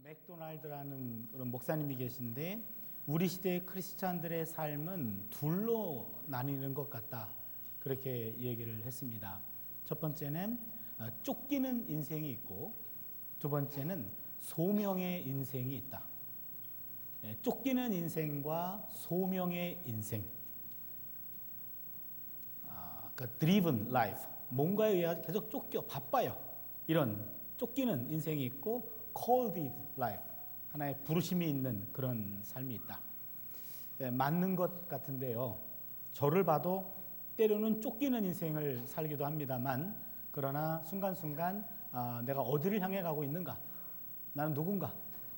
맥도날드라는 그런 목사님이 계신데 우리 시대의 크리스찬들의 삶은 둘로 나뉘는 것 같다. 그렇게 얘기를 했습니다. 첫 번째는 쫓기는 인생이 있고 두 번째는 소명의 인생이 있다. 쫓기는 인생과 소명의 인생. 그러니까 driven life. 뭔가에 의해 계속 쫓겨 바빠요. 이런 쫓기는 인생이 있고 called life. 하나의 부르심이 있는 그런 삶이 있다. 맞는 것 같은데요. 저를 봐도 때로는 쫓기는 인생을 살기도 합니다만 그러나 순간순간 내가 어디를 향해 가고 있는가? 나는 누군가?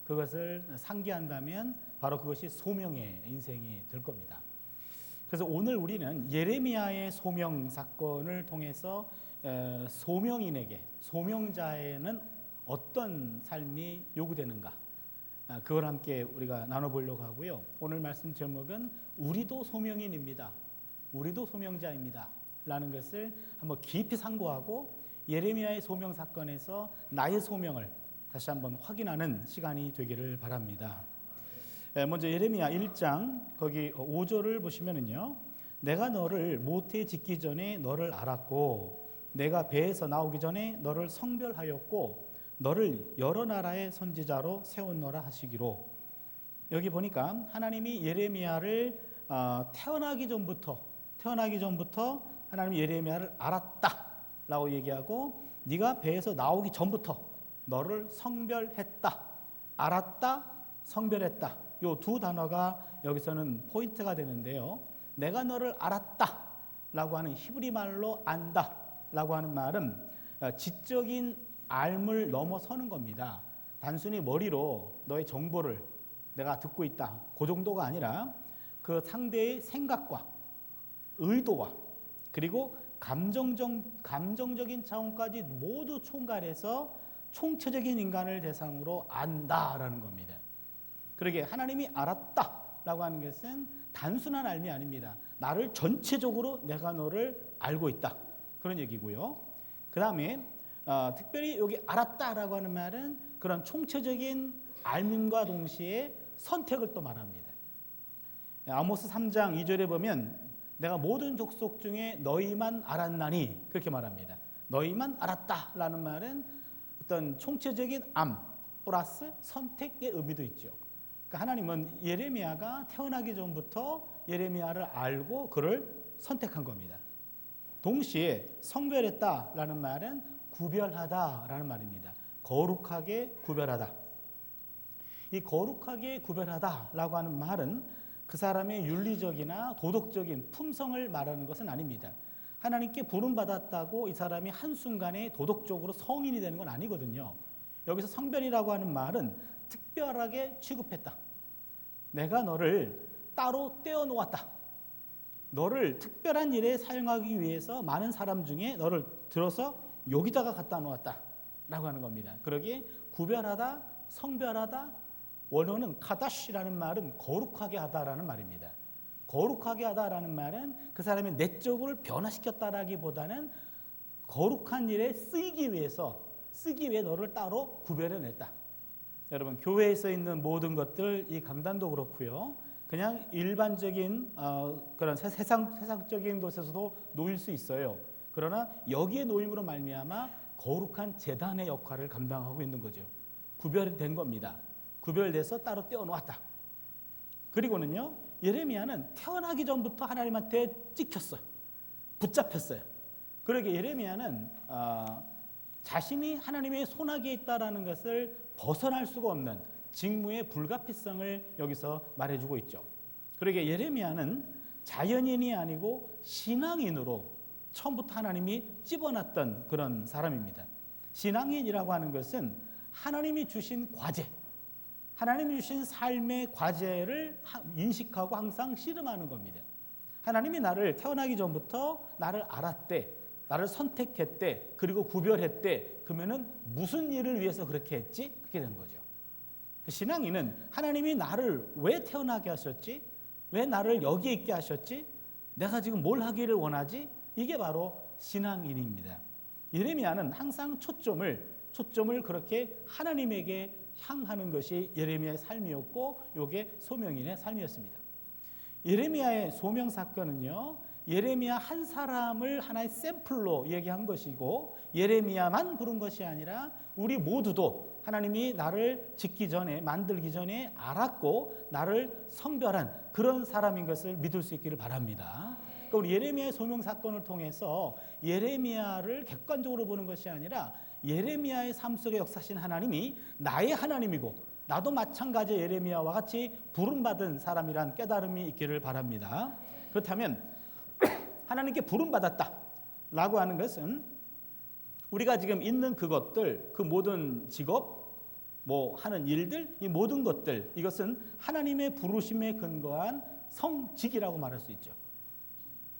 그것을 상기한다면 바로 그것이 소명의 인생이 될 겁니다. 그래서 오늘 우리는 예레미야의 소명 사건을 통해서 소명인에게, 소명자에는 어떤 삶이 요구되는가? 그걸 함께 우리가 나눠보려고 하고요. 오늘 말씀 제목은 우리도 소명인입니다. 우리도 소명자입니다. 라는 것을 한번 깊이 상고하고 예레미야의 소명 사건에서 나의 소명을 다시 한번 확인하는 시간이 되기를 바랍니다. 먼저 예레미야 1장 거기 5절을 보시면은요. 내가 너를 모태에 짓기 전에 너를 알았고 내가 배에서 나오기 전에 너를 성별하였고 너를 여러 나라의 선지자로 세웠노라 하시기로. 여기 보니까 하나님이 예레미야를 태어나기 전부터 하나님이 예레미야를 알았다라고 얘기하고 네가 배에서 나오기 전부터 너를 성별했다. 알았다, 성별했다. 요 두 단어가 여기서는 포인트가 되는데요. 내가 너를 알았다라고 하는 히브리 말로 안다라고 하는 말은 지적인 알물 넘어서는 겁니다. 단순히 머리로 너의 정보를 내가 듣고 있다. 그 정도가 아니라 그 상대의 생각과 의도와 그리고 감정적인 차원까지 모두 총괄해서 총체적인 인간을 대상으로 안다라는 겁니다. 그러게 하나님이 알았다라고 하는 것은 단순한 알미 아닙니다. 나를 전체적으로 내가 너를 알고 있다. 그런 얘기고요. 그 다음에 특별히 여기 알았다라고 하는 말은 그런 총체적인 알림과 동시에 선택을 또 말합니다. 아모스 3장 2절에 보면 내가 모든 족속 중에 너희만 알았나니 그렇게 말합니다. 너희만 알았다라는 말은 어떤 총체적인 암 플러스 선택의 의미도 있죠. 그러니까 하나님은 예레미야가 태어나기 전부터 예레미야를 알고 그를 선택한 겁니다. 동시에 성별했다라는 말은 구별하다라는 말입니다. 거룩하게 구별하다. 이 거룩하게 구별하다라고 하는 말은 그 사람의 윤리적이나 도덕적인 품성을 말하는 것은 아닙니다. 하나님께 부름받았다고 이 사람이 한순간에 도덕적으로 성인이 되는 건 아니거든요. 여기서 성별이라고 하는 말은 특별하게 취급했다. 내가 너를 따로 떼어놓았다. 너를 특별한 일에 사용하기 위해서 많은 사람 중에 너를 들어서 여기다가 갖다 놓았다 라고 하는 겁니다. 그러기에 구별하다, 성별하다, 원어는 카다시라는 말은 거룩하게 하다라는 말입니다. 거룩하게 하다라는 말은 그 사람의 내적을 변화시켰다라기보다는 거룩한 일에 쓰기 위해 너를 따로 구별해냈다. 여러분 교회에서 있는 모든 것들 이 강단도 그렇고요. 그냥 일반적인 그런 세상적인 곳에서도 놓일 수 있어요. 그러나 여기에 놓임으로 말미암아 거룩한 제단의 역할을 감당하고 있는 거죠. 구별된 겁니다. 구별돼서 따로 떼어놓았다. 그리고는요. 예레미야는 태어나기 전부터 하나님한테 찍혔어요. 붙잡혔어요. 그러게 예레미야는 자신이 하나님의 손아귀에 있다라는 것을 벗어날 수가 없는 직무의 불가피성을 여기서 말해주고 있죠. 그러게 예레미야는 자연인이 아니고 신앙인으로 처음부터 하나님이 집어놨던 그런 사람입니다. 신앙인이라고 하는 것은 하나님이 주신 과제, 하나님이 주신 삶의 과제를 인식하고 항상 씨름하는 겁니다. 하나님이 나를 태어나기 전부터 나를 알았대, 나를 선택했대, 그리고 구별했대. 그러면은 무슨 일을 위해서 그렇게 했지? 그렇게 된 거죠. 신앙인은 하나님이 나를 왜 태어나게 하셨지? 왜 나를 여기에 있게 하셨지? 내가 지금 뭘 하기를 원하지? 이게 바로 신앙인입니다. 예레미야는 항상 초점을 그렇게 하나님에게 향하는 것이 예레미야의 삶이었고 이게 소명인의 삶이었습니다. 예레미야의 소명 사건은요, 예레미야 한 사람을 하나의 샘플로 얘기한 것이고 예레미야만 부른 것이 아니라 우리 모두도 하나님이 나를 짓기 전에, 만들기 전에 알았고 나를 성별한 그런 사람인 것을 믿을 수 있기를 바랍니다. 그러니까 우리 예레미야의 소명 사건을 통해서 예레미야를 객관적으로 보는 것이 아니라 예레미야의 삶 속에 역사하신 하나님이 나의 하나님이고 나도 마찬가지 예레미야와 같이 부름받은 사람이란 깨달음이 있기를 바랍니다. 그렇다면 하나님께 부름받았다라고 하는 것은 우리가 지금 있는 그것들, 그 모든 직업, 하는 일들, 이 모든 것들, 이것은 하나님의 부르심에 근거한 성직이라고 말할 수 있죠.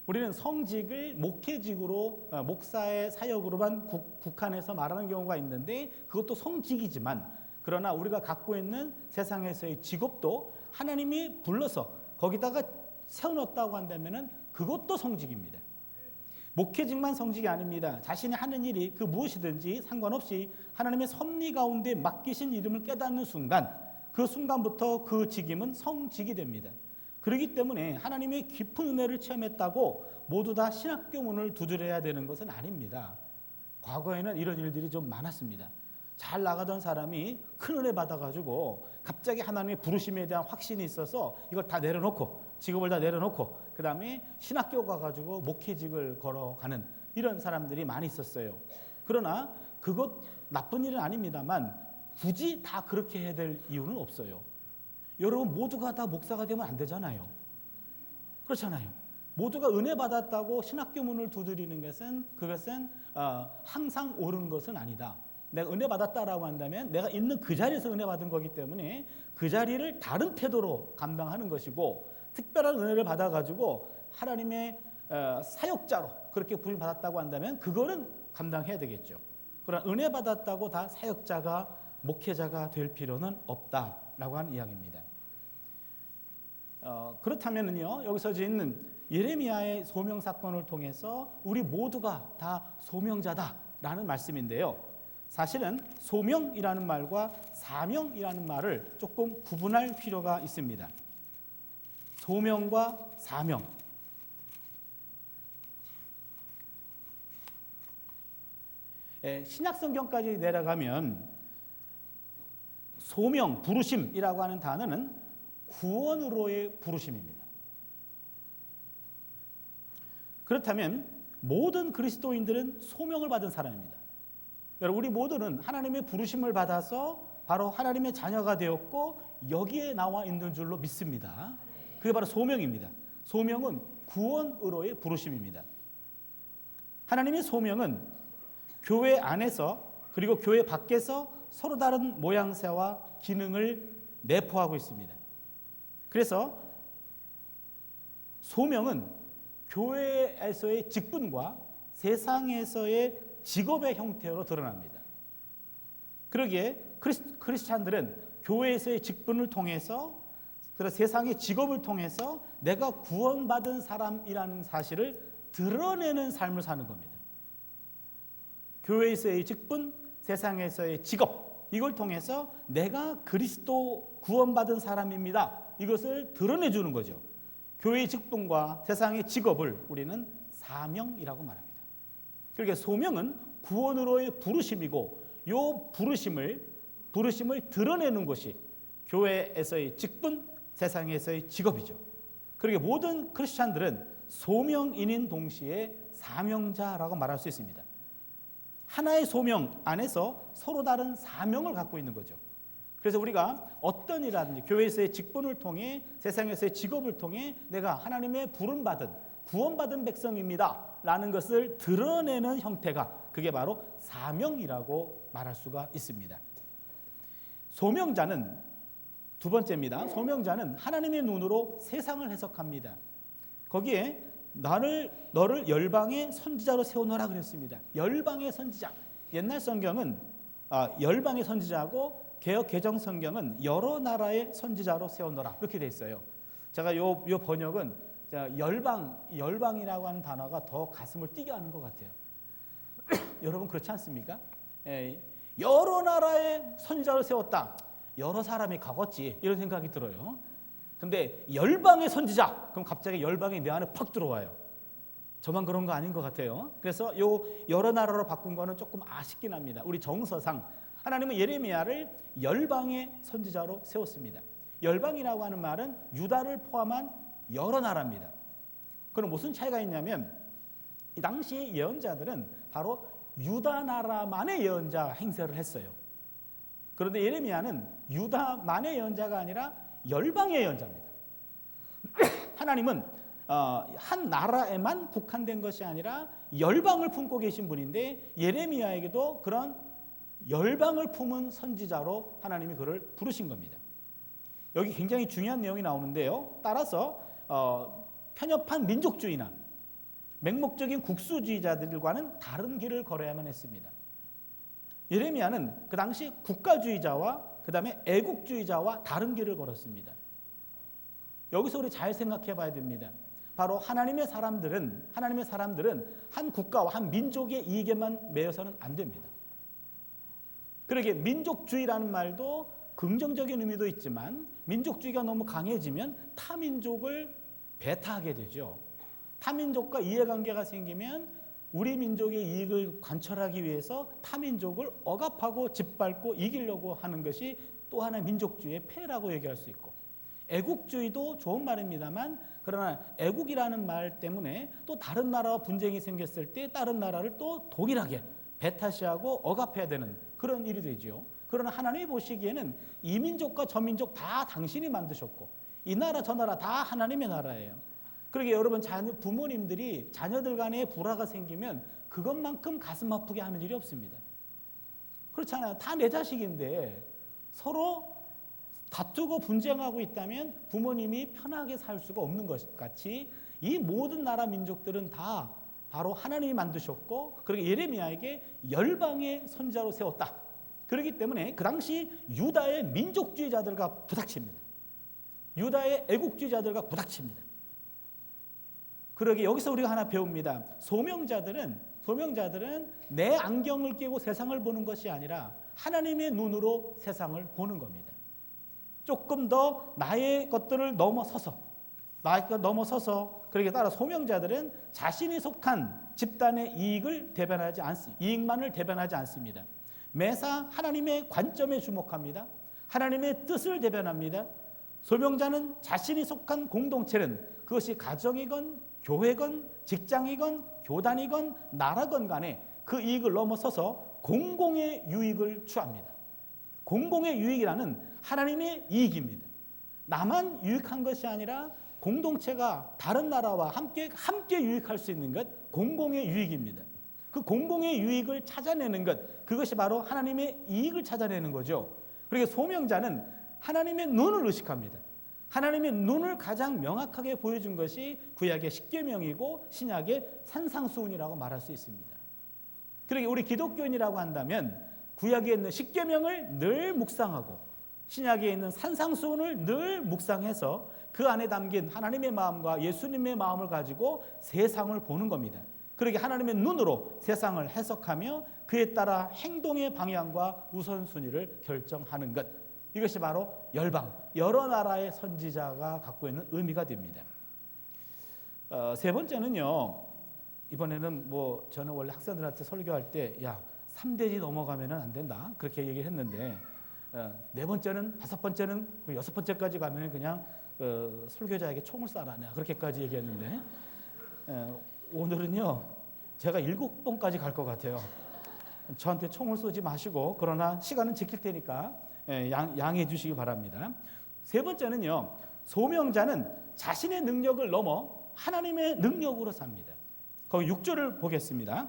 우리는 성직을 목회직으로, 목사의 사역으로만 국한해서 말하는 경우가 있는데 그것도 성직이지만 그러나 우리가 갖고 있는 세상에서의 직업도 하나님이 불러서 거기다가 세워놓았다고 한다면 그것도 성직입니다. 목회직만 성직이 아닙니다. 자신이 하는 일이 그 무엇이든지 상관없이 하나님의 섭리 가운데 맡기신 이름을 깨닫는 순간 그 순간부터 그 직임은 성직이 됩니다. 그렇기 때문에 하나님의 깊은 은혜를 체험했다고 모두 다 신학교 문을 두드려야 되는 것은 아닙니다. 과거에는 이런 일들이 좀 많았습니다. 잘 나가던 사람이 큰 은혜 받아가지고 갑자기 하나님의 부르심에 대한 확신이 있어서 이걸 다 내려놓고 직업을 다 내려놓고 그 다음에 신학교 가가지고 목회직을 걸어가는 이런 사람들이 많이 있었어요. 그러나 그것 나쁜 일은 아닙니다만 굳이 다 그렇게 해야 될 이유는 없어요. 여러분 모두가 다 목사가 되면 안 되잖아요. 그렇잖아요. 모두가 은혜 받았다고 신학교 문을 두드리는 것은 그것은 항상 옳은 것은 아니다. 내가 은혜 받았다라고 한다면 내가 있는 그 자리에서 은혜 받은 거기 때문에 그 자리를 다른 태도로 감당하는 것이고 특별한 은혜를 받아가지고 하나님의 사역자로 그렇게 부름받았다고 한다면 그거는 감당해야 되겠죠. 그러나 은혜 받았다고 다 사역자가 목회자가 될 필요는 없다라고 하는 이야기입니다. 그렇다면요 여기서 있는 예레미야의 소명 사건을 통해서 우리 모두가 다 소명자다라는 말씀인데요. 사실은 소명이라는 말과 사명이라는 말을 조금 구분할 필요가 있습니다. 소명과 사명. 신약 성경까지 내려가면 소명, 부르심이라고 하는 단어는 구원으로의 부르심입니다. 그렇다면 모든 그리스도인들은 소명을 받은 사람입니다. 여러분 우리 모두는 하나님의 부르심을 받아서 바로 하나님의 자녀가 되었고 여기에 나와 있는 줄로 믿습니다. 그게 바로 소명입니다. 소명은 구원으로의 부르심입니다. 하나님의 소명은 교회 안에서 그리고 교회 밖에서 서로 다른 모양새와 기능을 내포하고 있습니다. 그래서 소명은 교회에서의 직분과 세상에서의 직업의 형태로 드러납니다. 그러기에 크리스찬들은 교회에서의 직분을 통해서 그래서 세상의 직업을 통해서 내가 구원받은 사람이라는 사실을 드러내는 삶을 사는 겁니다. 교회에서의 직분, 세상에서의 직업 이걸 통해서 내가 그리스도 구원받은 사람입니다. 이것을 드러내주는 거죠. 교회의 직분과 세상의 직업을 우리는 사명이라고 말합니다. 그러니까 소명은 구원으로의 부르심이고 이 부르심을 드러내는 것이 교회에서의 직분, 세상에서의 직업이죠. 그러니까 모든 크리스찬들은 소명인인 동시에 사명자라고 말할 수 있습니다. 하나의 소명 안에서 서로 다른 사명을 갖고 있는 거죠. 그래서 우리가 어떤 일이라든지 교회에서의 직분을 통해 세상에서의 직업을 통해 내가 하나님의 부름받은 구원받은 백성입니다 라는 것을 드러내는 형태가 그게 바로 사명이라고 말할 수가 있습니다. 소명자는 두 번째입니다. 소명자는 하나님의 눈으로 세상을 해석합니다. 거기에 너를 열방의 선지자로 세워놓으라 그랬습니다. 열방의 선지자. 옛날 성경은 열방의 선지자고 개역 개정 성경은 여러 나라의 선지자로 세워놓으라 이렇게 돼 있어요. 제가 요 번역은 열방이라고 하는 단어가 더 가슴을 뛰게 하는 것 같아요. 여러분 그렇지 않습니까? 여러 나라의 선지자를 세웠다. 여러 사람이 가겠지 이런 생각이 들어요. 근데 열방의 선지자, 그럼 갑자기 열방이 내 안에 팍 들어와요. 저만 그런 거 아닌 것 같아요. 그래서 요 여러 나라로 바꾼 거는 조금 아쉽긴 합니다. 우리 정서상 하나님은 예레미야를 열방의 선지자로 세웠습니다. 열방이라고 하는 말은 유다를 포함한 여러 나라입니다. 그럼 무슨 차이가 있냐면 이 당시 예언자들은 바로 유다 나라만의 예언자 행세를 했어요. 그런데 예레미야는 유다만의 예언자가 아니라 열방의 예언자입니다. 하나님은 한 나라에만 국한된 것이 아니라 열방을 품고 계신 분인데 예레미야에게도 그런 열방을 품은 선지자로 하나님이 그를 부르신 겁니다. 여기 굉장히 중요한 내용이 나오는데요. 따라서 편협한 민족주의나 맹목적인 국수주의자들과는 다른 길을 걸어야만 했습니다. 예레미야는 그 당시 국가주의자와 그 다음에 애국주의자와 다른 길을 걸었습니다. 여기서 우리 잘 생각해 봐야 됩니다. 바로 하나님의 사람들은 한 국가와 한 민족의 이익에만 매여서는 안 됩니다. 그러게 민족주의라는 말도 긍정적인 의미도 있지만 민족주의가 너무 강해지면 타민족을 배타하게 되죠. 타민족과 이해관계가 생기면 우리 민족의 이익을 관철하기 위해서 타민족을 억압하고 짓밟고 이기려고 하는 것이 또 하나의 민족주의의 폐해라고 얘기할 수 있고, 애국주의도 좋은 말입니다만 그러나 애국이라는 말 때문에 또 다른 나라와 분쟁이 생겼을 때 다른 나라를 또 동일하게 배타시하고 억압해야 되는 그런 일이 되죠. 그러나 하나님이 보시기에는 이 민족과 저 민족 다 당신이 만드셨고 이 나라 저 나라 다 하나님의 나라예요. 그러게 여러분 부모님들이 자녀들 간에 불화가 생기면 그것만큼 가슴 아프게 하는 일이 없습니다. 그렇잖아요. 다 내 자식인데 서로 다투고 분쟁하고 있다면 부모님이 편하게 살 수가 없는 것 같이 이 모든 나라 민족들은 다 바로 하나님이 만드셨고 그렇게 예레미야에게 열방의 선지자로 세웠다. 그렇기 때문에 그 당시 유다의 민족주의자들과 부닥칩니다. 유다의 애국주의자들과 부닥칩니다. 그러게 여기서 우리가 하나 배웁니다. 소명자들은 내 안경을 끼고 세상을 보는 것이 아니라 하나님의 눈으로 세상을 보는 겁니다. 조금 더 나의 것들을 넘어서서 그러기에 따라 소명자들은 자신이 속한 집단의 이익만을 대변하지 않습니다. 매사 하나님의 관점에 주목합니다. 하나님의 뜻을 대변합니다. 소명자는 자신이 속한 공동체는 그것이 가정이건 교회건 직장이건 교단이건 나라건 간에 그 이익을 넘어서서 공공의 유익을 취합니다. 공공의 유익이라는 하나님의 이익입니다. 나만 유익한 것이 아니라 공동체가 다른 나라와 함께 유익할 수 있는 것, 공공의 유익입니다. 그 공공의 유익을 찾아내는 것, 그것이 바로 하나님의 이익을 찾아내는 거죠. 그러니까 소명자는 하나님의 눈을 의식합니다. 하나님의 눈을 가장 명확하게 보여준 것이 구약의 십계명이고 신약의 산상수훈이라고 말할 수 있습니다. 그러니까 우리 기독교인이라고 한다면 구약에 있는 십계명을 늘 묵상하고 신약에 있는 산상수훈을 늘 묵상해서 그 안에 담긴 하나님의 마음과 예수님의 마음을 가지고 세상을 보는 겁니다. 그러게 하나님의 눈으로 세상을 해석하며 그에 따라 행동의 방향과 우선순위를 결정하는 것, 이것이 바로 열방, 여러 나라의 선지자가 갖고 있는 의미가 됩니다. 세 번째는요, 이번에는 저는 원래 학생들한테 설교할 때 3대지 넘어가면 안 된다 그렇게 얘기를 했는데 네 번째는, 다섯 번째는, 여섯 번째까지 가면 그냥 설교자에게 총을 쏴라 그렇게까지 얘기했는데 오늘은요 제가 7번까지 갈 것 같아요. 저한테 총을 쏘지 마시고 그러나 시간은 지킬 테니까 양해해 주시기 바랍니다. 세 번째는요, 소명자는 자신의 능력을 넘어 하나님의 능력으로 삽니다. 거기 6절을 보겠습니다.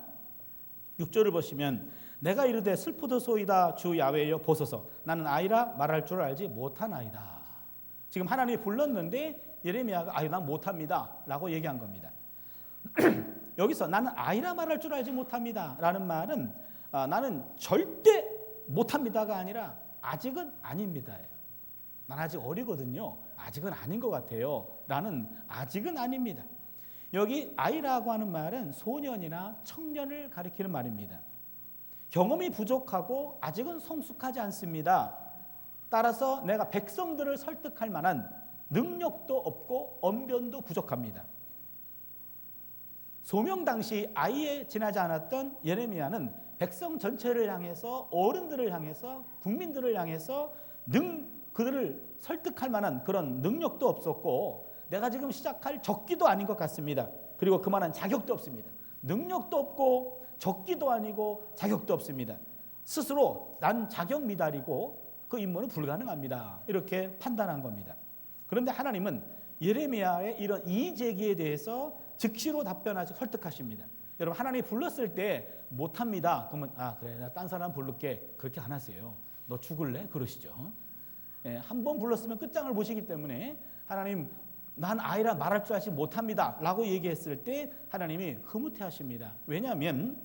6절을 보시면 내가 이르되 슬프도소이다 주 야훼여 보소서 나는 아이라 말할 줄 알지 못하나이다. 지금 하나님이 불렀는데 예레미야가 난 못합니다 라고 얘기한 겁니다. 여기서 나는 아이라 말할 줄 알지 못합니다 라는 말은 나는 절대 못합니다가 아니라 아직은 아닙니다예요. 난 아직 어리거든요. 아직은 아닌 것 같아요 라는 아직은 아닙니다. 여기 아이라고 하는 말은 소년이나 청년을 가리키는 말입니다. 경험이 부족하고 아직은 성숙하지 않습니다. 따라서 내가 백성들을 설득할 만한 능력도 없고 언변도 부족합니다. 소명 당시 아예 지나지 않았던 예레미야는 백성 전체를 향해서, 어른들을 향해서, 국민들을 향해서 그들을 설득할 만한 그런 능력도 없었고, 내가 지금 시작할 적기도 아닌 것 같습니다. 그리고 그만한 자격도 없습니다. 능력도 없고 적기도 아니고 자격도 없습니다. 스스로 난 자격 미달이고 그 임무는 불가능합니다. 이렇게 판단한 겁니다. 그런데 하나님은 예레미야의 이런 이의 제기에 대해서 즉시로 답변하시 설득하십니다. 여러분, 하나님이 불렀을 때 못합니다. 그러면 그래, 나 딴 사람 부를게. 그렇게 안 하세요. 너 죽을래? 그러시죠. 한 번 불렀으면 끝장을 보시기 때문에 하나님, 난 아이라 말할 줄 알지 못합니다 라고 얘기했을 때 하나님이 흐뭇해하십니다. 왜냐하면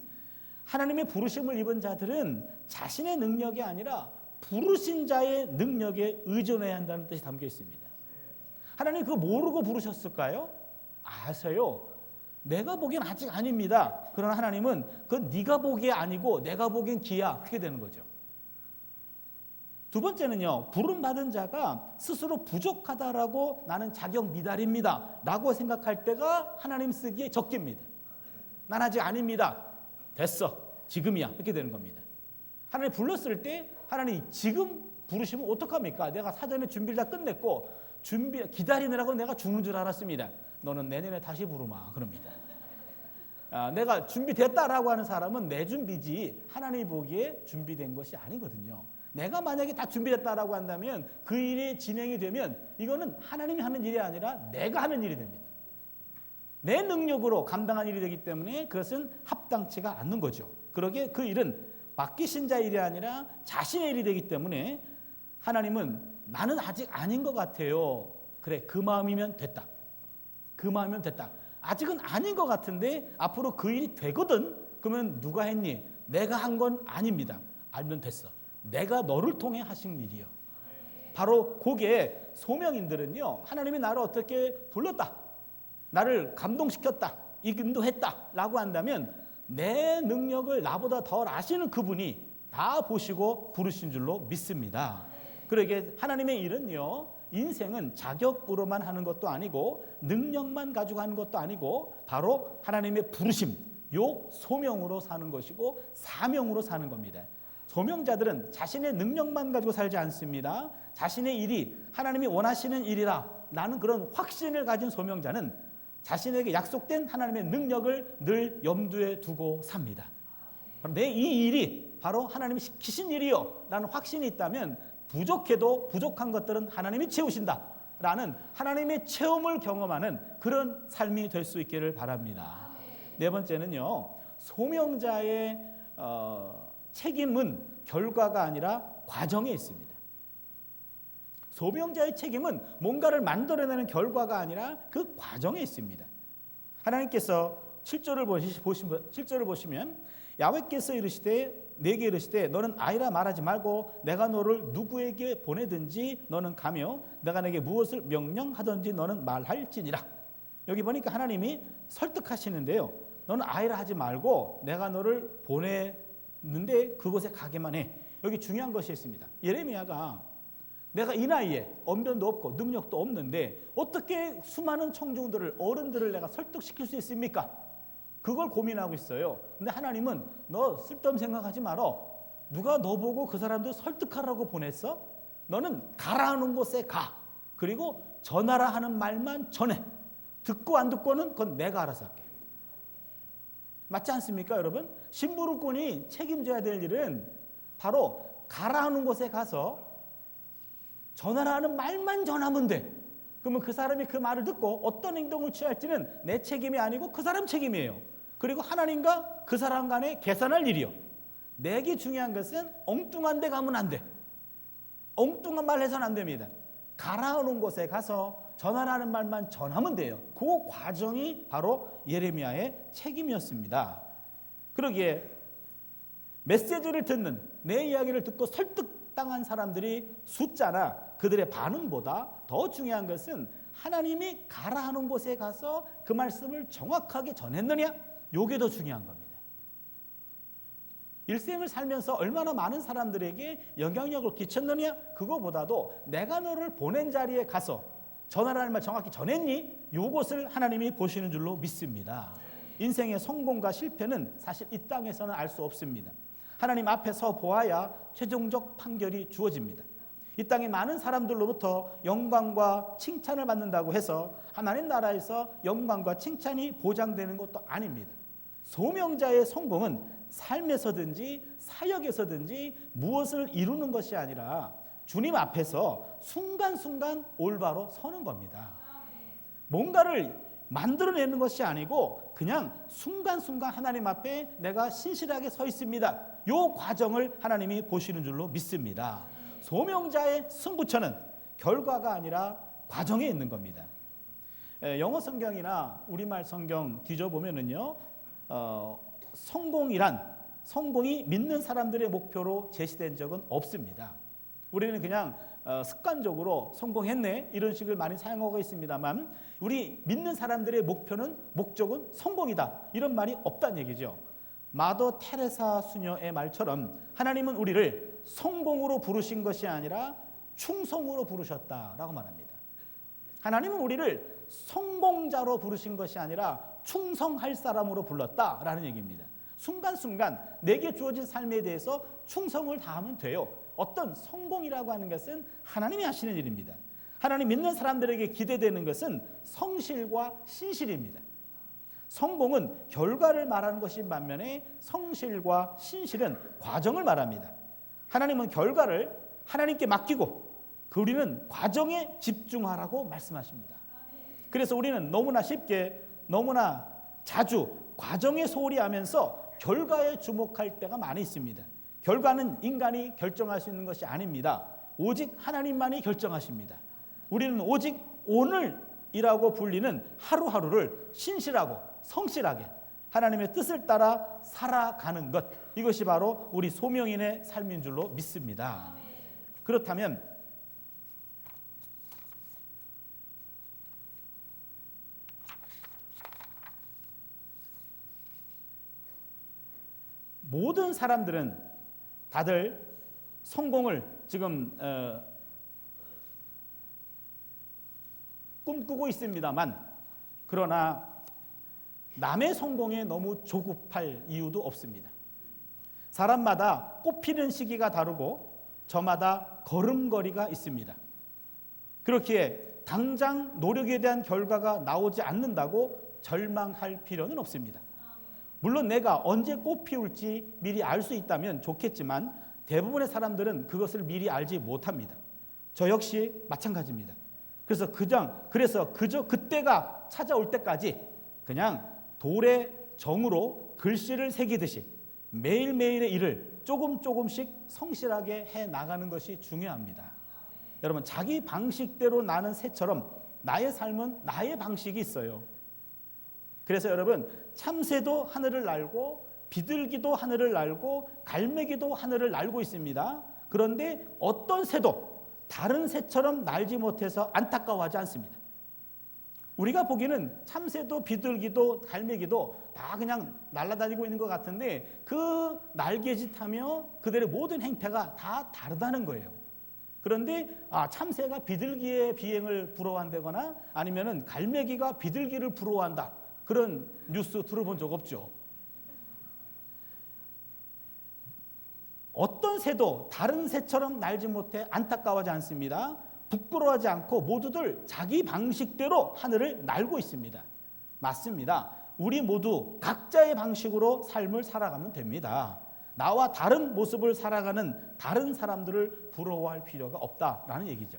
하나님의 부르심을 입은 자들은 자신의 능력이 아니라 부르신 자의 능력에 의존해야 한다는 뜻이 담겨 있습니다. 하나님 그거 모르고 부르셨을까요? 아세요. 내가 보기엔 아직 아닙니다. 그러나 하나님은 그건 네가 보기에 아니고 내가 보기엔 기야. 그렇게 되는 거죠. 두 번째는요, 부름받은 자가 스스로 부족하다라고 나는 자격 미달입니다 라고 생각할 때가 하나님 쓰기에 적깁니다. 난 아직 아닙니다. 됐어. 지금이야. 이렇게 되는 겁니다. 하나님 불렀을 때 하나님 지금 부르시면 어떡합니까? 내가 사전에 준비를 다 끝냈고 기다리느라고 내가 죽는 줄 알았습니다. 너는 내년에 다시 부르마. 그럽니다. 내가 준비됐다라고 하는 사람은 내 준비지 하나님이 보기에 준비된 것이 아니거든요. 내가 만약에 다 준비됐다라고 한다면 그 일이 진행이 되면 이거는 하나님이 하는 일이 아니라 내가 하는 일이 됩니다. 내 능력으로 감당한 일이 되기 때문에 그것은 합당치가 않는 거죠. 그러기에 그 일은 맡기신 자의 일이 아니라 자신의 일이 되기 때문에 하나님은 나는 아직 아닌 것 같아요. 그래, 그 마음이면 됐다. 그 마음이면 됐다. 아직은 아닌 것 같은데 앞으로 그 일이 되거든. 그러면 누가 했니? 내가 한 건 아닙니다. 알면 됐어. 내가 너를 통해 하신 일이요. 바로 그게 소명인들은요, 하나님이 나를 어떻게 불렀다, 나를 감동시켰다, 인도했다 라고 한다면 내 능력을 나보다 덜 아시는 그분이 다 보시고 부르신 줄로 믿습니다. 그러기에 하나님의 일은요, 인생은 자격으로만 하는 것도 아니고 능력만 가지고 하는 것도 아니고 바로 하나님의 부르심, 요 소명으로 사는 것이고 사명으로 사는 겁니다. 소명자들은 자신의 능력만 가지고 살지 않습니다. 자신의 일이 하나님이 원하시는 일이라 나는 그런 확신을 가진 소명자는 자신에게 약속된 하나님의 능력을 늘 염두에 두고 삽니다. 내 이 일이 바로 하나님이 시키신 일이요 라는 확신이 있다면 부족해도 부족한 것들은 하나님이 채우신다 라는 하나님의 체험을 경험하는 그런 삶이 될 수 있기를 바랍니다. 네 번째는요, 소명자의 책임은 결과가 아니라 과정에 있습니다. 소명자의 책임은 뭔가를 만들어내는 결과가 아니라 그 과정에 있습니다. 하나님께서 7절을 보시면 야훼께서 내게 이르시되 너는 아이라 말하지 말고 내가 너를 누구에게 보내든지 너는 가며 내가 내게 무엇을 명령하든지 너는 말할지니라. 여기 보니까 하나님이 설득하시는데요, 너는 아이라 하지 말고 내가 너를 보내는데 그곳에 가게만 해. 여기 중요한 것이 있습니다. 예레미야가 내가 이 나이에 언변도 없고 능력도 없는데 어떻게 수많은 청중들을, 어른들을 내가 설득시킬 수 있습니까? 그걸 고민하고 있어요. 근데 하나님은 너 쓸데없는 생각하지 마라. 누가 너 보고 그 사람들 설득하라고 보냈어? 너는 가라는 곳에 가. 그리고 전하라 하는 말만 전해. 듣고 안 듣고는 그건 내가 알아서 할게. 맞지 않습니까, 여러분? 심부름꾼이 책임져야 될 일은 바로 가라는 곳에 가서 전하라 하는 말만 전하면 돼. 그러면 그 사람이 그 말을 듣고 어떤 행동을 취할지는 내 책임이 아니고 그 사람 책임이에요. 그리고 하나님과 그 사람 간에 계산할 일이요. 내게 중요한 것은 엉뚱한 데 가면 안 돼. 엉뚱한 말 해서는 안 됩니다. 가라는 곳에 가서 전하라는 말만 전하면 돼요. 그 과정이 바로 예레미야의 책임이었습니다. 그러기에 메시지를 듣는, 내 이야기를 듣고 설득당한 사람들이 숫자나 그들의 반응보다 더 중요한 것은 하나님이 가라 하는 곳에 가서 그 말씀을 정확하게 전했느냐? 이게 더 중요한 겁니다. 일생을 살면서 얼마나 많은 사람들에게 영향력을 끼쳤느냐? 그거보다도 내가 너를 보낸 자리에 가서 전하라는 말 정확히 전했니? 요것을 하나님이 보시는 줄로 믿습니다. 인생의 성공과 실패는 사실 이 땅에서는 알 수 없습니다. 하나님 앞에 서 보아야 최종적 판결이 주어집니다. 이 땅의 많은 사람들로부터 영광과 칭찬을 받는다고 해서 하나님 나라에서 영광과 칭찬이 보장되는 것도 아닙니다. 소명자의 성공은 삶에서든지 사역에서든지 무엇을 이루는 것이 아니라 주님 앞에서 순간순간 올바로 서는 겁니다. 뭔가를 만들어내는 것이 아니고 그냥 순간순간 하나님 앞에 내가 신실하게 서 있습니다. 이 과정을 하나님이 보시는 줄로 믿습니다. 소명자의 승부처는 결과가 아니라 과정에 있는 겁니다. 영어 성경이나 우리말 성경 뒤져보면은요, 성공이 믿는 사람들의 목표로 제시된 적은 없습니다. 우리는 그냥 습관적으로 성공했네 이런 식을 많이 사용하고 있습니다만 우리 믿는 사람들의 목적은 성공이다 이런 말이 없다는 얘기죠. 마더 테레사 수녀의 말처럼 하나님은 우리를 성공으로 부르신 것이 아니라 충성으로 부르셨다라고 말합니다. 하나님은 우리를 성공자로 부르신 것이 아니라 충성할 사람으로 불렀다라는 얘기입니다. 순간순간 내게 주어진 삶에 대해서 충성을 다하면 돼요. 어떤 성공이라고 하는 것은 하나님이 하시는 일입니다. 하나님 믿는 사람들에게 기대되는 것은 성실과 신실입니다. 성공은 결과를 말하는 것인 반면에 성실과 신실은 과정을 말합니다. 하나님은 결과를 하나님께 맡기고 우리는 과정에 집중하라고 말씀하십니다. 그래서 우리는 너무나 쉽게 너무나 자주 과정에 소홀히 하면서 결과에 주목할 때가 많이 있습니다. 결과는 인간이 결정할 수 있는 것이 아닙니다. 오직 하나님만이 결정하십니다. 우리는 오직 오늘이라고 불리는 하루하루를 신실하고 성실하게 하나님의 뜻을 따라 살아가는 것, 이것이 바로 우리 소명인의 삶인 줄로 믿습니다. 그렇다면 모든 사람들은 다들 성공을 지금 꿈꾸고 있습니다만 그러나 남의 성공에 너무 조급할 이유도 없습니다. 사람마다 꽃피는 시기가 다르고 저마다 걸음걸이가 있습니다. 그렇기에 당장 노력에 대한 결과가 나오지 않는다고 절망할 필요는 없습니다. 물론 내가 언제 꽃 피울지 미리 알 수 있다면 좋겠지만 대부분의 사람들은 그것을 미리 알지 못합니다. 저 역시 마찬가지입니다. 그래서 그저 그때가 찾아올 때까지 그냥 돌의 정으로 글씨를 새기듯이 매일매일의 일을 조금씩 성실하게 해 나가는 것이 중요합니다. 여러분, 자기 방식대로 나는 새처럼 나의 삶은 나의 방식이 있어요. 그래서 여러분, 참새도 하늘을 날고 비둘기도 하늘을 날고 갈매기도 하늘을 날고 있습니다. 그런데 어떤 새도 다른 새처럼 날지 못해서 안타까워하지 않습니다. 우리가 보기에는 참새도 비둘기도 갈매기도 다 그냥 날아다니고 있는 것 같은데 그 날개짓하며 그들의 모든 행태가 다 다르다는 거예요. 그런데 참새가 비둘기의 비행을 부러워한다거나 아니면은 갈매기가 비둘기를 부러워한다, 그런 뉴스 들어본 적 없죠. 어떤 새도 다른 새처럼 날지 못해 안타까워하지 않습니다. 부끄러워하지 않고 모두들 자기 방식대로 하늘을 날고 있습니다. 맞습니다. 우리 모두 각자의 방식으로 삶을 살아가면 됩니다. 나와 다른 모습을 살아가는 다른 사람들을 부러워할 필요가 없다라는 얘기죠.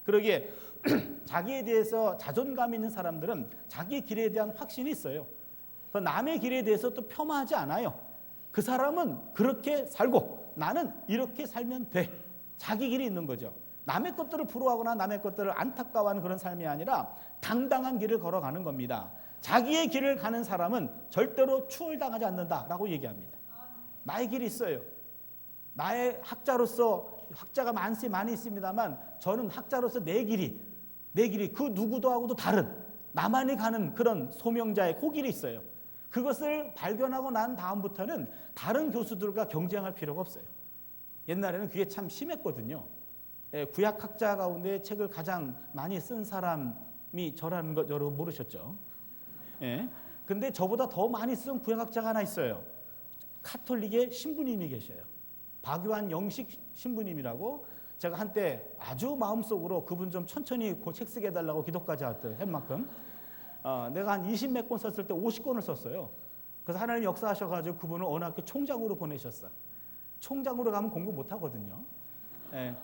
그러기에 자기에 대해서 자존감 있는 사람들은 자기 길에 대한 확신이 있어요. 남의 길에 대해서 또 폄하하지 않아요. 그 사람은 그렇게 살고 나는 이렇게 살면 돼. 자기 길이 있는 거죠. 남의 것들을 부러워하거나 남의 것들을 안타까워하는 그런 삶이 아니라 당당한 길을 걸어가는 겁니다. 자기의 길을 가는 사람은 절대로 추월당하지 않는다라고 얘기합니다. 나의 길이 있어요. 나의 학자가 많이 있습니다만 저는 학자로서 내 길이 그 누구도 하고도 다른 나만이 가는 그런 소명자의 그 길이 있어요. 그것을 발견하고 난 다음부터는 다른 교수들과 경쟁할 필요가 없어요. 옛날에는 그게 참 심했거든요. 구약학자 가운데 책을 가장 많이 쓴 사람이 저라는 것 여러분 모르셨죠? 근데 저보다 더 많이 쓴 구약학자가 하나 있어요. 카톨릭의 신부님이 계셔요. 박유한 영식 신부님이라고. 제가 한때 아주 마음속으로 그분 좀 천천히 그 책 쓰게 해달라고 기도까지 할 만큼 내가 한 20몇 권 썼을 때 50권을 썼어요. 그래서 하나님 역사하셔가지고 그분을 어느 학교 총장으로 보내셨어. 총장으로 가면 공부 못 하거든요.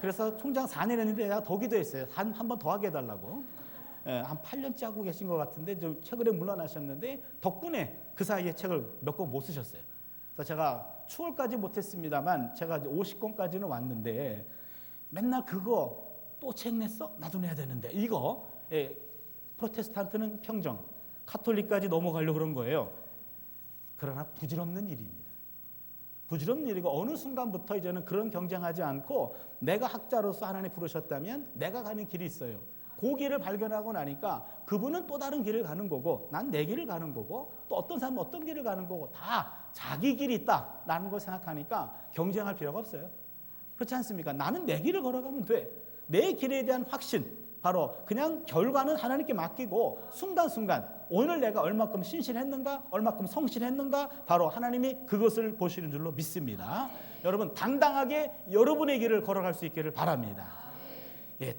그래서 총장 4년 했는데 내가 더 기도했어요. 한 번 더 하게 해달라고. 한 8년째 하고 계신 것 같은데 좀 최근에 물러나셨는데 덕분에 그 사이에 책을 몇 권 못 쓰셨어요. 그래서 제가 추월까지 못했습니다만 제가 50권까지는 왔는데 맨날 그거 또 책 냈어? 나도 내야 되는데 이거 프로테스탄트는 평정, 카톨릭까지 넘어가려고 그런 거예요. 그러나 부질없는 일입니다. 부질없는 일이고 어느 순간부터 이제는 그런 경쟁하지 않고 내가 학자로서 하나님 부르셨다면 내가 가는 길이 있어요. 그 길을 발견하고 나니까 그분은 또 다른 길을 가는 거고 난 내 길을 가는 거고 또 어떤 사람은 어떤 길을 가는 거고 다 자기 길이 있다라는 걸 생각하니까 경쟁할 필요가 없어요. 그렇지 않습니까? 나는 내 길을 걸어가면 돼. 내 길에 대한 확신, 바로 그냥 결과는 하나님께 맡기고 순간순간 오늘 내가 얼마큼 신실했는가, 얼마큼 성실했는가, 바로 하나님이 그것을 보시는 줄로 믿습니다. 여러분 당당하게 여러분의 길을 걸어갈 수 있기를 바랍니다.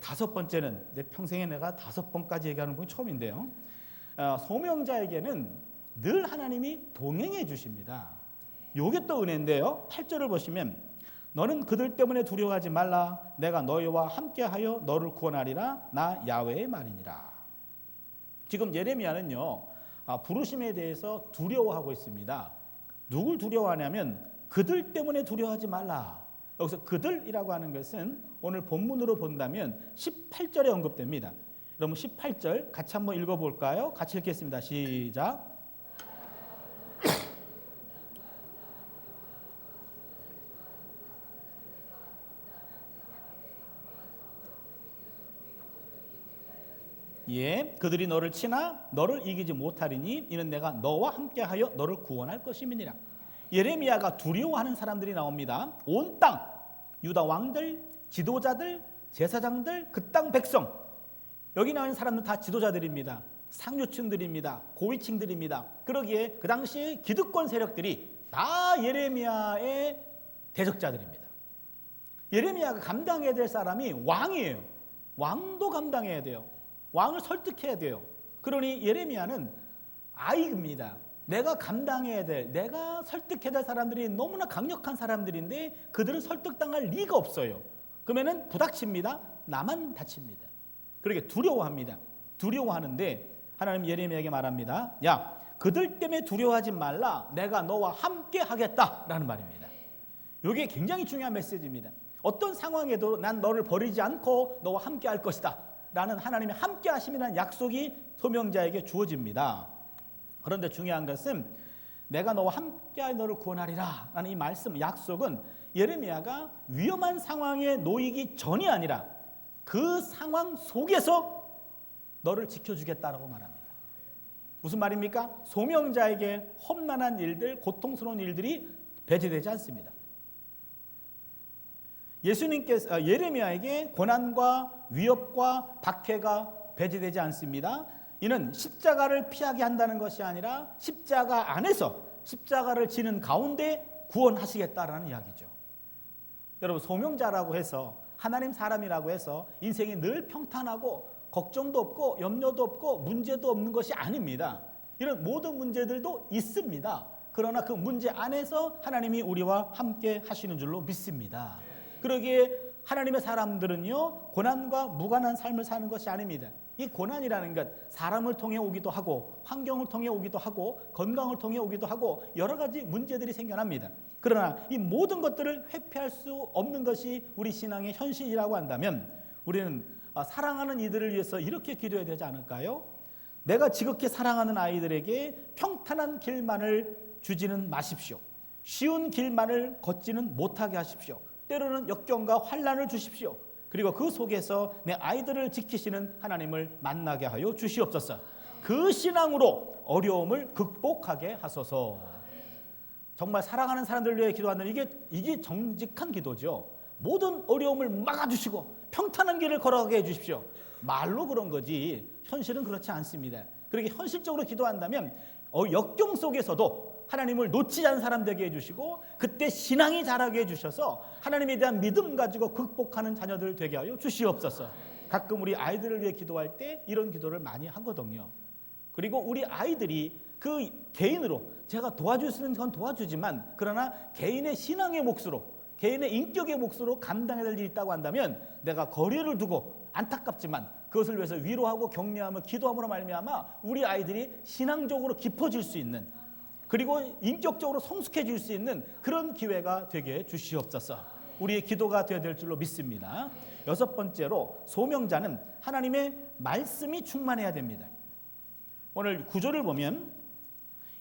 다섯 번째는 내 평생에 내가 5번까지 얘기하는 분이 처음인데요. 소명자에게는 늘 하나님이 동행해 주십니다. 이게 또 은혜인데요. 8절을 보시면 너는 그들 때문에 두려워하지 말라. 내가 너희와 함께하여 너를 구원하리라. 나 야훼의 말이니라. 지금 예레미야는요, 부르심에 대해서 두려워하고 있습니다. 누굴 두려워하냐면 그들 때문에 두려워하지 말라. 여기서 그들이라고 하는 것은 오늘 본문으로 본다면 18절에 언급됩니다. 여러분 18절 같이 한번 읽어볼까요? 같이 읽겠습니다. 시작. 그들이 너를 치나 너를 이기지 못하리니 이는 내가 너와 함께하여 너를 구원할 것임이니라. 예레미야가 두려워하는 사람들이 나옵니다. 온 땅, 유다 왕들, 지도자들, 제사장들, 그 땅 백성. 여기 나온 사람들 다 지도자들입니다. 상류층들입니다. 고위층들입니다. 그러기에 그 당시 기득권 세력들이 다 예레미야의 대적자들입니다. 예레미야가 감당해야 될 사람이 왕이에요. 왕도 감당해야 돼요. 왕을 설득해야 돼요. 그러니 예레미야는 아이입니다. 내가 감당해야 될, 내가 설득해야 될 사람들이 너무나 강력한 사람들인데 그들은 설득당할 리가 없어요. 그러면은 부닥칩니다. 나만 다칩니다. 그렇게 두려워합니다. 두려워하는데 하나님 예레미야에게 말합니다. 야, 그들 때문에 두려워하지 말라. 내가 너와 함께 하겠다라는 말입니다. 이게 굉장히 중요한 메시지입니다. 어떤 상황에도 난 너를 버리지 않고 너와 함께 할 것이다 라는 하나님의 함께 하심이라는 약속이 소명자에게 주어집니다. 그런데 중요한 것은 내가 너와 함께 너를 구원하리라 라는 이 말씀, 약속은 예레미야가 위험한 상황에 놓이기 전이 아니라 그 상황 속에서 너를 지켜주겠다라고 말합니다. 무슨 말입니까? 소명자에게 험난한 일들, 고통스러운 일들이 배제되지 않습니다. 예수님께서 예레미야에게 고난과 위협과 박해가 배제되지 않습니다. 이는 십자가를 피하게 한다는 것이 아니라 십자가 안에서 십자가를 지는 가운데 구원하시겠다라는 이야기죠. 여러분 소명자라고 해서 하나님 사람이라고 해서 인생이 늘 평탄하고 걱정도 없고 염려도 없고 문제도 없는 것이 아닙니다. 이런 모든 문제들도 있습니다. 그러나 그 문제 안에서 하나님이 우리와 함께 하시는 줄로 믿습니다. 그러기에 하나님의 사람들은요 고난과 무관한 삶을 사는 것이 아닙니다. 이 고난이라는 것 사람을 통해 오기도 하고 환경을 통해 오기도 하고 건강을 통해 오기도 하고 여러 가지 문제들이 생겨납니다. 그러나 이 모든 것들을 회피할 수 없는 것이 우리 신앙의 현실이라고 한다면 우리는 사랑하는 이들을 위해서 이렇게 기도해야 되지 않을까요? 내가 지극히 사랑하는 아이들에게 평탄한 길만을 주지는 마십시오. 쉬운 길만을 걷지는 못하게 하십시오. 때로는 역경과 환난을 주십시오. 그리고 그 속에서 내 아이들을 지키시는 하나님을 만나게 하여 주시옵소서. 그 신앙으로 어려움을 극복하게 하소서. 정말 사랑하는 사람들 위해 기도한다면 이게 정직한 기도죠. 모든 어려움을 막아주시고 평탄한 길을 걸어가게 해주십시오. 말로 그런 거지 현실은 그렇지 않습니다. 그렇게 현실적으로 기도한다면 역경 속에서도 하나님을 놓치지 않은 사람 되게 해주시고 그때 신앙이 자라게 해주셔서 하나님에 대한 믿음 가지고 극복하는 자녀들 되게 하여 주시옵소서. 가끔 우리 아이들을 위해 기도할 때 이런 기도를 많이 하거든요. 그리고 우리 아이들이 그 개인으로 제가 도와줄 수 있는 건 도와주지만 그러나 개인의 신앙의 몫으로 개인의 인격의 몫으로 감당해야 될 일이 있다고 한다면 내가 거리를 두고 안타깝지만 그것을 위해서 위로하고 격려하며 기도함으로 말미암아 우리 아이들이 신앙적으로 깊어질 수 있는 그리고 인격적으로 성숙해질 수 있는 그런 기회가 되게 주시옵소서. 우리의 기도가 되어야 될 줄로 믿습니다. 여섯 번째로 소명자는 하나님의 말씀이 충만해야 됩니다. 오늘 구절을 보면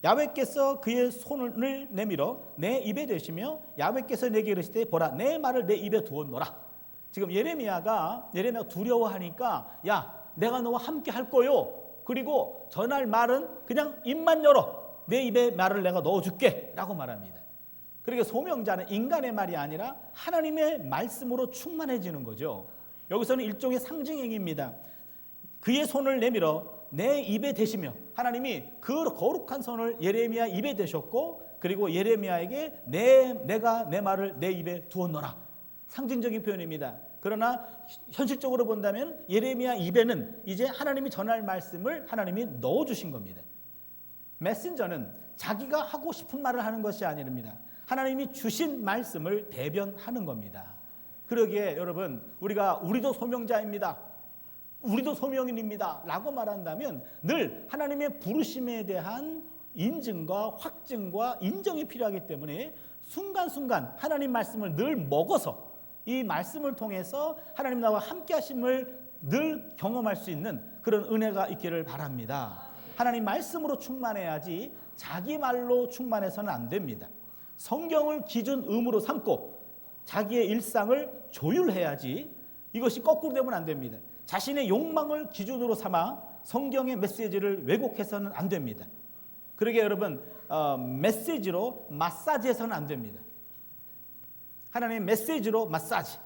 야훼께서 그의 손을 내밀어 내 입에 대시며 야훼께서 내게 이르시되 보라 내 말을 내 입에 두었노라. 지금 예레미야가 두려워하니까 야 내가 너와 함께 할 거요. 그리고 전할 말은 그냥 입만 열어. 내 입에 말을 내가 넣어줄게 라고 말합니다. 그러니까 소명자는 인간의 말이 아니라 하나님의 말씀으로 충만해지는 거죠. 여기서는 일종의 상징행위입니다. 그의 손을 내밀어 내 입에 대시며 하나님이 그 거룩한 손을 예레미야 입에 대셨고 그리고 예레미야에게 내가 내 말을 내 입에 두었노라. 상징적인 표현입니다. 그러나 현실적으로 본다면 예레미야 입에는 이제 하나님이 전할 말씀을 하나님이 넣어주신 겁니다. 메신저는 자기가 하고 싶은 말을 하는 것이 아닙니다. 하나님이 주신 말씀을 대변하는 겁니다. 그러기에 여러분 우리도 소명자입니다. 우리도 소명인입니다 라고 말한다면 늘 하나님의 부르심에 대한 인증과 확증과 인정이 필요하기 때문에 순간순간 하나님 말씀을 늘 먹어서 이 말씀을 통해서 하나님 나와 함께 하심을 늘 경험할 수 있는 그런 은혜가 있기를 바랍니다. 하나님 말씀으로 충만해야지 자기 말로 충만해서는 안 됩니다. 성경을 기준 의무로 삼고 자기의 일상을 조율해야지 이것이 거꾸로 되면 안 됩니다. 자신의 욕망을 기준으로 삼아 성경의 메시지를 왜곡해서는 안 됩니다. 그러게 여러분 메시지로 마사지해서는 안 됩니다. 하나님의 메시지로 마사지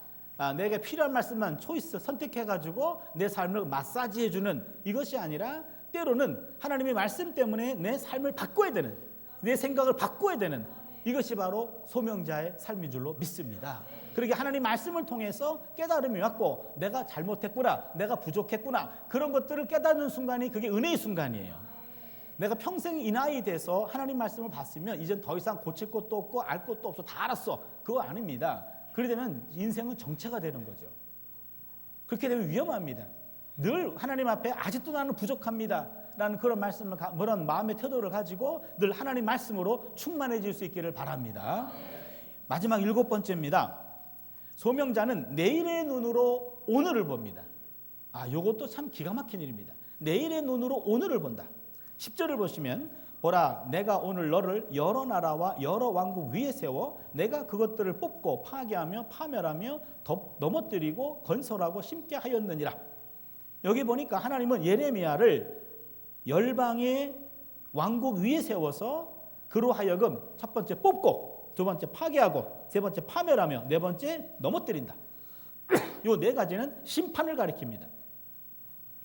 내게 필요한 말씀만 선택해가지고 내 삶을 마사지해주는 이것이 아니라 때로는 하나님의 말씀 때문에 내 삶을 바꿔야 되는 내 생각을 바꿔야 되는 이것이 바로 소명자의 삶인 줄로 믿습니다. 그러게 하나님 말씀을 통해서 깨달음이 왔고 내가 잘못했구나 내가 부족했구나 그런 것들을 깨닫는 순간이 그게 은혜의 순간이에요. 내가 평생 이 나이 돼서 하나님 말씀을 봤으면 이젠 더 이상 고칠 것도 없고 알 것도 없어 다 알았어 그거 아닙니다. 그러게 되면 인생은 정체가 되는 거죠. 그렇게 되면 위험합니다. 늘 하나님 앞에 아직도 나는 부족합니다 라는 그런 말씀을 그런 마음의 태도를 가지고 늘 하나님 말씀으로 충만해질 수 있기를 바랍니다. 마지막 7번째입니다. 소명자는 내일의 눈으로 오늘을 봅니다. 이것도 참 기가 막힌 일입니다. 내일의 눈으로 오늘을 본다. 10절을 보시면 보라 내가 오늘 너를 여러 나라와 여러 왕국 위에 세워 내가 그것들을 뽑고 파괴하며 파멸하며 넘어뜨리고 건설하고 심게 하였느니라. 여기 보니까 하나님은 예레미야를 열방의 왕국 위에 세워서 그로 하여금 첫 번째 뽑고 두 번째 파괴하고 세 번째 파멸하며 네 번째 넘어뜨린다. 이 네 가지는 심판을 가리킵니다.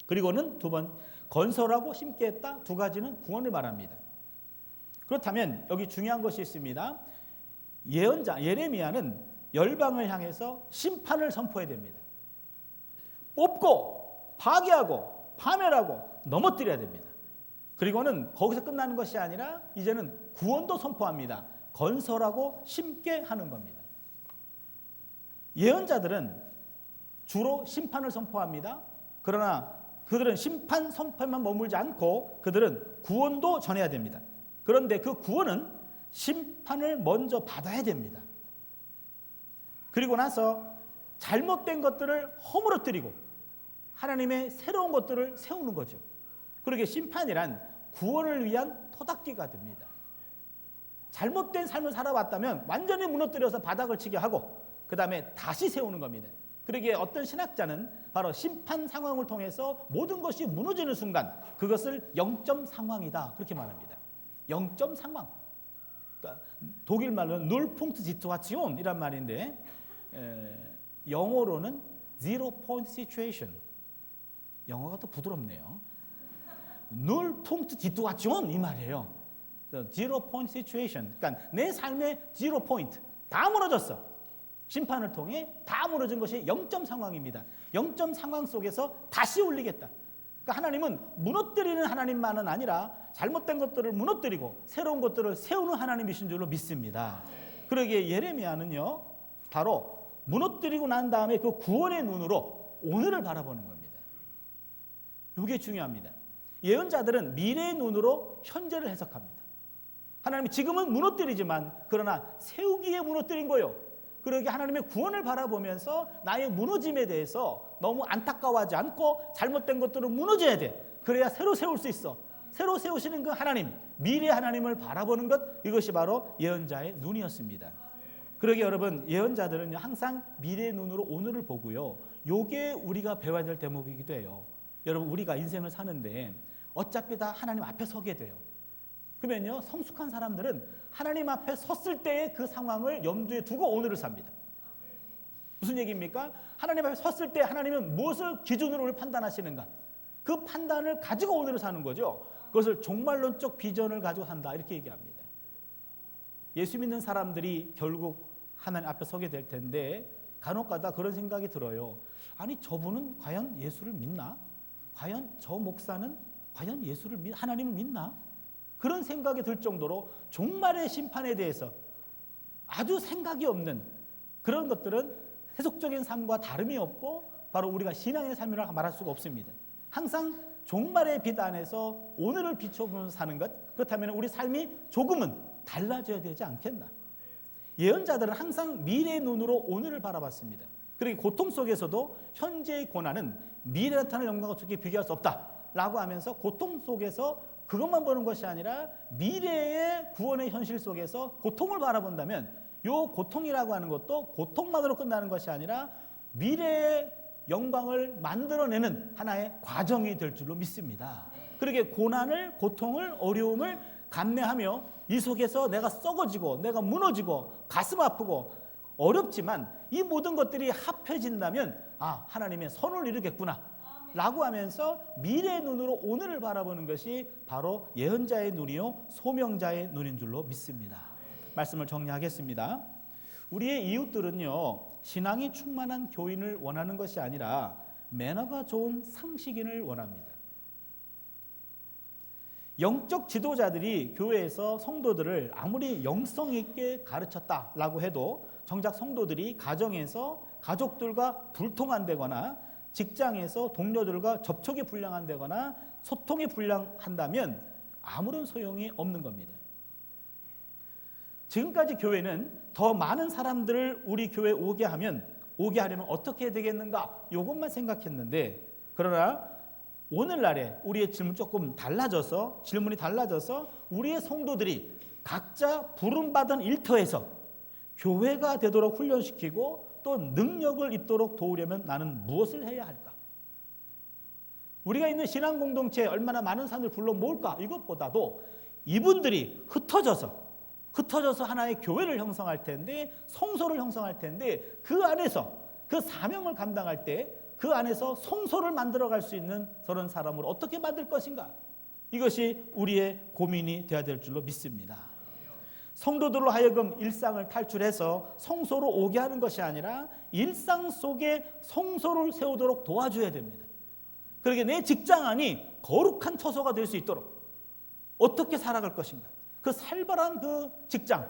그리고는 두 번 건설하고 심게 했다. 두 가지는 구원을 말합니다. 그렇다면 여기 중요한 것이 있습니다. 예언자 예레미야는 열방을 향해서 심판을 선포해야 됩니다. 뽑고 파괴하고 파멸하고 넘어뜨려야 됩니다. 그리고는 거기서 끝나는 것이 아니라 이제는 구원도 선포합니다. 건설하고 심게 하는 겁니다. 예언자들은 주로 심판을 선포합니다. 그러나 그들은 심판 선포에만 머물지 않고 그들은 구원도 전해야 됩니다. 그런데 그 구원은 심판을 먼저 받아야 됩니다. 그리고 나서 잘못된 것들을 허물어뜨리고 하나님의 새로운 것들을 세우는 거죠. 그러게 심판이란 구원을 위한 토닥기가 됩니다. 잘못된 삶을 살아왔다면 완전히 무너뜨려서 바닥을 치게 하고 그 다음에 다시 세우는 겁니다. 그러기에 어떤 신학자는 바로 심판 상황을 통해서 모든 것이 무너지는 순간 그것을 영점 상황이다 그렇게 말합니다. 영점 상황. 그러니까 독일 말로는 Nullpunkt Situation 이란 말인데 영어로는 Zero Point Situation. 영어가 더 부드럽네요. Nullpunkt Situation 이 말이에요. Zero Point Situation. 그러니까 내 삶의 Zero Point 다 무너졌어. 심판을 통해 다 무너진 것이 영점 상황입니다. 영점 상황 속에서 다시 올리겠다. 그러니까 하나님은 무너뜨리는 하나님만은 아니라 잘못된 것들을 무너뜨리고 새로운 것들을 세우는 하나님이신 줄로 믿습니다. 그러기에 예레미야는요, 바로 무너뜨리고 난 다음에 그 구원의 눈으로 오늘을 바라보는 겁니다. 이게 중요합니다. 예언자들은 미래의 눈으로 현재를 해석합니다. 하나님이 지금은 무너뜨리지만 그러나 세우기에 무너뜨린 거예요. 그러기에 하나님의 구원을 바라보면서 나의 무너짐에 대해서 너무 안타까워하지 않고 잘못된 것들은 무너져야 돼. 그래야 새로 세울 수 있어. 새로 세우시는 그 하나님, 미래의 하나님을 바라보는 것, 이것이 바로 예언자의 눈이었습니다. 그러기에 여러분, 예언자들은 항상 미래의 눈으로 오늘을 보고요. 이게 우리가 배워야 될 대목이기도 해요. 여러분, 우리가 인생을 사는데 어차피 다 하나님 앞에 서게 돼요. 그러면요, 성숙한 사람들은 하나님 앞에 섰을 때의 그 상황을 염두에 두고 오늘을 삽니다. 무슨 얘기입니까? 하나님 앞에 섰을 때 하나님은 무엇을 기준으로 우리를 판단하시는가? 그 판단을 가지고 오늘을 사는 거죠. 그것을 종말론적 비전을 가지고 산다 이렇게 얘기합니다. 예수 믿는 사람들이 결국 하나님 앞에 서게 될 텐데 간혹가다 그런 생각이 들어요. 아니 저분은 과연 예수를 믿나? 과연 저 목사는 과연 하나님을 믿나? 그런 생각이 들 정도로 종말의 심판에 대해서 아주 생각이 없는 그런 것들은 세속적인 삶과 다름이 없고 바로 우리가 신앙의 삶이라고 말할 수가 없습니다. 항상 종말의 빛 안에서 오늘을 비춰보면서 사는 것, 그렇다면 우리 삶이 조금은 달라져야 되지 않겠나. 예언자들은 항상 미래의 눈으로 오늘을 바라봤습니다. 그리고 고통 속에서도 현재의 고난은 미래에 나타날 영광과 어떻게 비교할 수 없다라고 하면서 고통 속에서 그것만 보는 것이 아니라 미래의 구원의 현실 속에서 고통을 바라본다면 이 고통이라고 하는 것도 고통만으로 끝나는 것이 아니라 미래의 영광을 만들어내는 하나의 과정이 될 줄로 믿습니다. 그러기에 고난을, 고통을, 어려움을 감내하며 이 속에서 내가 썩어지고 내가 무너지고 가슴 아프고 어렵지만 이 모든 것들이 합해진다면 하나님의 선을 이루겠구나 라고 하면서 미래의 눈으로 오늘을 바라보는 것이 바로 예언자의 눈이요 소명자의 눈인 줄로 믿습니다. 말씀을 정리하겠습니다. 우리의 이웃들은요 신앙이 충만한 교인을 원하는 것이 아니라 매너가 좋은 상식인을 원합니다. 영적 지도자들이 교회에서 성도들을 아무리 영성 있게 가르쳤다라고 해도 정작 성도들이 가정에서 가족들과 불통한다거나 직장에서 동료들과 접촉이 불량한다거나 소통이 불량한다면 아무런 소용이 없는 겁니다. 지금까지 교회는 더 많은 사람들을 우리 교회에 오게 하려면 어떻게 해야 되겠는가 이것만 생각했는데 그러나 오늘날에 우리의 질문이 달라져서 우리의 성도들이 각자 부름받은 일터에서 교회가 되도록 훈련시키고 또 능력을 입도록 도우려면 나는 무엇을 해야 할까? 우리가 있는 신앙 공동체에 얼마나 많은 사람들을 불러 모을까? 이것보다도 이분들이 흩어져서 하나의 교회를 형성할 텐데 성소를 형성할 텐데 그 안에서 그 사명을 감당할 때 그 안에서 성소를 만들어갈 수 있는 그런 사람을 어떻게 만들 것인가? 이것이 우리의 고민이 되어야 될 줄로 믿습니다. 성도들로 하여금 일상을 탈출해서 성소로 오게 하는 것이 아니라 일상 속에 성소를 세우도록 도와줘야 됩니다. 그러게 내 직장 안이 거룩한 처소가 될 수 있도록 어떻게 살아갈 것인가? 그 살벌한 그 직장,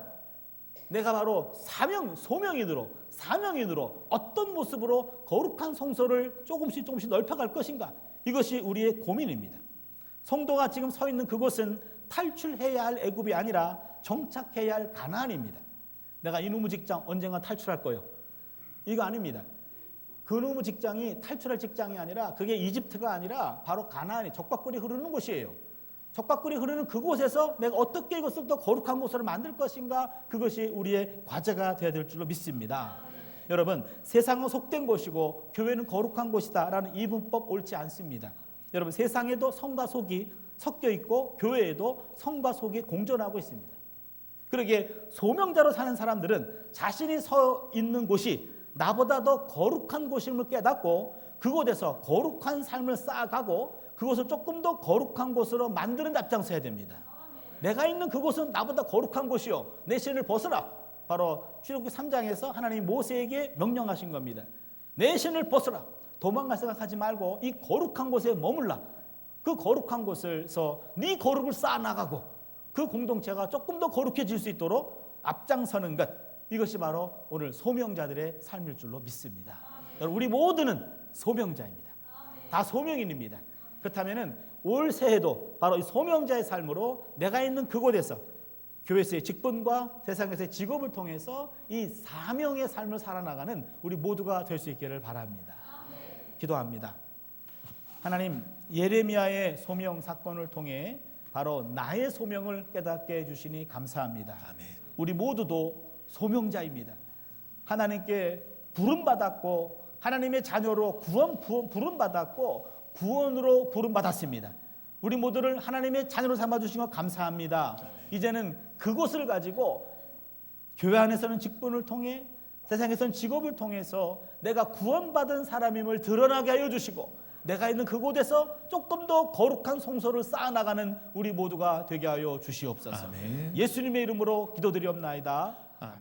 내가 바로 사명인으로 어떤 모습으로 거룩한 성소를 조금씩 넓혀갈 것인가? 이것이 우리의 고민입니다. 성도가 지금 서 있는 그곳은 탈출해야 할 애굽이 아니라 정착해야 할 가나안입니다. 내가 이놈의 직장 언젠가 탈출할 거예요. 이거 아닙니다. 그놈의 직장이 탈출할 직장이 아니라 그게 이집트가 아니라 바로 가나안이 적박꿀이 흐르는 곳이에요. 적박꿀이 흐르는 그곳에서 내가 어떻게 이것을 더 거룩한 곳으로 만들 것인가 그것이 우리의 과제가 되어야 될 줄로 믿습니다. 여러분, 세상은 속된 곳이고 교회는 거룩한 곳이다라는 이 문법 옳지 않습니다. 여러분, 세상에도 성과 속이 섞여 있고 교회에도 성과 속이 공존하고 있습니다. 그러기에 소명자로 사는 사람들은 자신이 서 있는 곳이 나보다 더 거룩한 곳임을 깨닫고 그곳에서 거룩한 삶을 쌓아가고 그곳을 조금 더 거룩한 곳으로 만드는 데 앞장서야 됩니다. 내가 있는 그곳은 나보다 거룩한 곳이요, 내 신을 벗으라. 바로 출애굽기 3장에서 하나님이 모세에게 명령하신 겁니다. 내 신을 벗으라. 도망갈 생각하지 말고 이 거룩한 곳에 머물라. 그 거룩한 곳에서 네 거룩을 쌓아나가고 그 공동체가 조금 더 거룩해질 수 있도록 앞장서는 것, 이것이 바로 오늘 소명자들의 삶일 줄로 믿습니다. 여러분, 우리 모두는 소명자입니다. 다 소명인입니다. 그렇다면 올 새해도 바로 이 소명자의 삶으로 내가 있는 그곳에서 교회에서의 직분과 세상에서의 직업을 통해서 이 사명의 삶을 살아나가는 우리 모두가 될 수 있기를 바랍니다. 기도합니다. 하나님, 예레미야의 소명 사건을 통해 바로 나의 소명을 깨닫게 해주시니 감사합니다. 아멘. 우리 모두도 소명자입니다. 하나님께 부름받았고 하나님의 자녀로 부름받았고 구원으로 부름받았습니다. 우리 모두를 하나님의 자녀로 삼아주신 것 감사합니다. 이제는 그곳을 가지고 교회 안에서는 직분을 통해 세상에서는 직업을 통해서 내가 구원받은 사람임을 드러나게 하여 주시고 내가 있는 그곳에서 조금 더 거룩한 성소를 쌓아나가는 우리 모두가 되게 하여 주시옵소서. 아멘. 예수님의 이름으로 기도드리옵나이다. 아멘.